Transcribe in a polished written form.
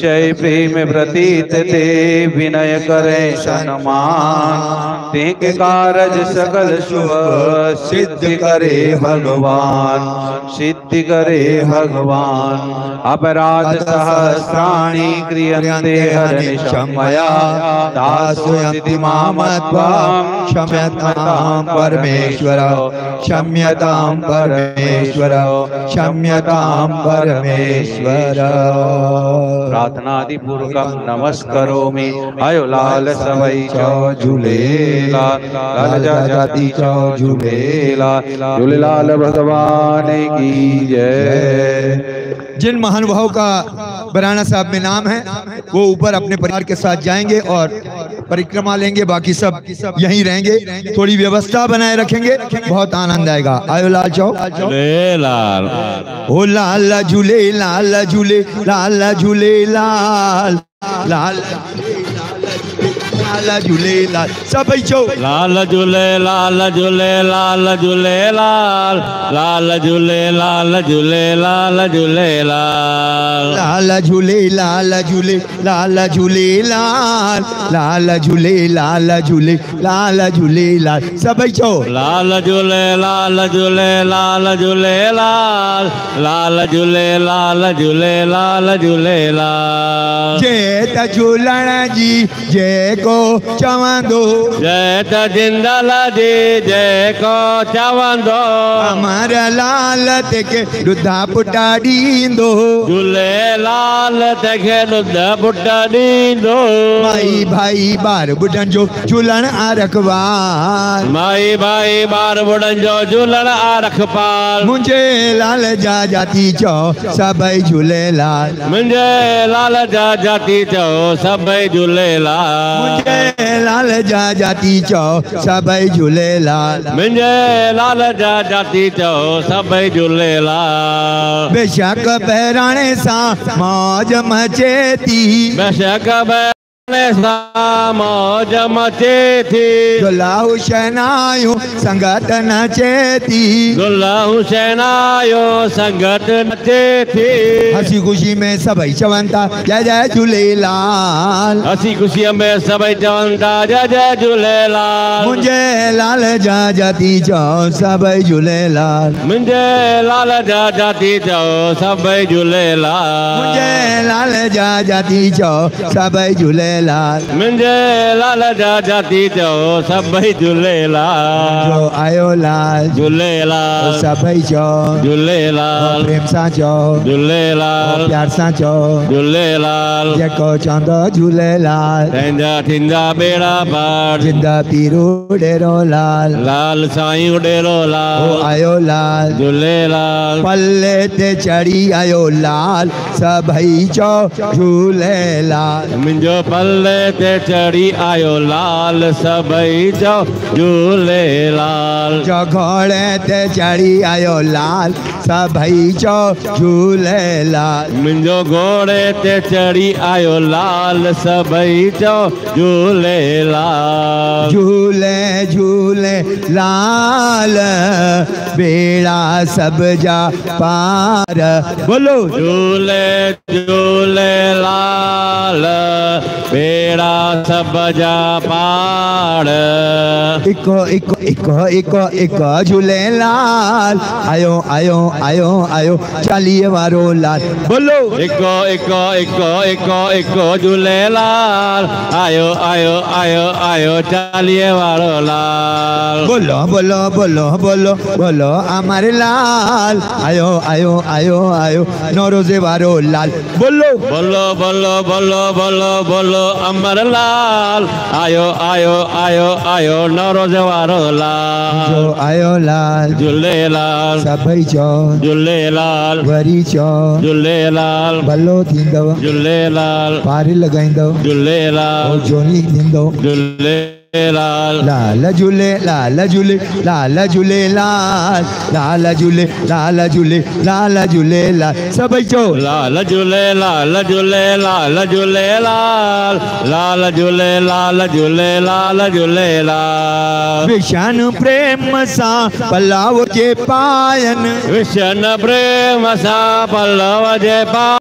अतिशय प्रेम प्रतीत ते विनय करे सन्मान तिनके कारज सकल शुभ सिद्धि करे भगवान सिद्धि करे भगवान अपराध सहस्राणि क्रियन्ते हरनिशं मया दासोऽस्ति मामत्वं क्षम्यतां परमेश्वर क्षम्यतां परमेश्वर क्षम्यतां परमेश्वर। प्रार्थनादि पूर्वकं नमस्करोमि आयो लाल सवई चौ झूलेलाल लाल जाति चौ झूलेलाल झूलेलाल भगवान की जय। जिन महानुभाव का बराना साहब में नाम है वो ऊपर अपने परिवार के साथ जाएंगे और परिक्रमा लेंगे, बाकी सब यहीं रहेंगे। थोड़ी व्यवस्था बनाए रखेंगे, बहुत आनंद आएगा। आयो लाल चौ झूलेलाल ओ लाल झूले लाल झूले लाल झूले लाल लाल लाल झूले लाल सब चो लाल झूले लाल झूले लाल झूले लाल लाल झूले लाल झूले लाल झूले लाल झूले लाल झूले लाल झूले लाल लाल झूले लाल झूले लाल झूले लाल सब चो लाल झूले लाल झूले लाल झूले लाल लाल झूले लाल झूले लाल झूले लाल। जय त झूलण जी जय को चवंदो जय त जिंदल जी जय को चवंदो अमर लाल तेके रुधा पुटा ॾींदो झूलेलाल तेके रुधा पुटा ॾींदो माई भाई ॿार ॿुढनि जो झूलण आ रखवार माई भाई ॿार ॿुढनि जो झूलण आ रखपाल मुंहिंजे लाल जा जाती चओ सभई झूलेलाल मुंहिंजे लाल जा जाती चओ सभई झूलेलाल मुंहिंजे लाल जा जाती चओ सभई झूलेलाल मुंहिंजे लाल जा जाती चओ सभई झूलेलाल। बेशक बहिराणे सां मौज मचे थी बेशक सा मौज मचे थी दुल्हा शहनायूं संगत नचे थी दुल्हा शहनायो संगत नचे थी हंसी खुशी में सभई चवनि था जय जय झूलेलाल हंसी खुशी में सभई चवनि था जय जय झूलेलाल मुंहिंजे लाल जा जाती चओ सभई झूलेलाल मुंहिंजे लाल जा जाती चओ सभई झूलेलाल मुंहिंजे लाल जा जाती चओ सभई झूलेलाल मुंहिंजे लाल जा जाती चओ सभई झूलेलाल जो आयो लाल झूलेलाल सभई चओ झूलेलाल प्रेम सां चओ झूलेलाल प्यार सां चओ झूलेलाल जेको चवंदो झूलेलाल तंहिंजा थींदा बेड़ा पार जिंदा पीरो डेरो लाल लाल साईं डेरो लाल आयो लाल झूलेलाल पल्ले ते चढ़ी आयो लाल सभई चओ झूलेलाल मुंहिंजो पल्ले ते चढ़ी आयो लाल सभई चओ झूलेलाल जो घोड़े ते चढ़ी आयो लाल सभई चओ झूलेलाल मुंहिंजो घोड़े ते चढ़ी आयो लाल सभई चओ झूलेलाल झूले झूले लाल बेड़ा सब जा पार बोलो झूले झूले लाल बेड़ा सब जा पार इको इको इको इको इको झूलेलाल आयो आयो आयो आयो चालीह वारो लाल बोलो इको इको इको इको इको झूलेलाल आयो आयो आयो आयो चालीह वारो लाल बोलो बोलो बोलो बोलो बोलो हमारे लाल आयो आयो आयो आयो नौरोजे वारो लाल बोलो बोलो बोलो बोलो बोलो बोलो अमर लाल आयो आयो आयो आयो नौरोज वारो लाल जो आयो लाल झूलेलाल सभई चओ झूलेलाल वरी चओ झूलेलाल भलो थींदव झूलेलाल पारी लॻाईंदव झूलेलाल जोनी ॾींदव झूलेलाल लाल झूले लाल झूले लाल झूले लाल लाल झूले लाल झूले लाल झूले लाल सभई चओ लाल झूले लाल झूले लाल झूले लाल लाल झूले लाल झूले लाल झूले लाल विशन प्रेम सां पलाव जे पायन विशन प्रेम सां पलव जे पायन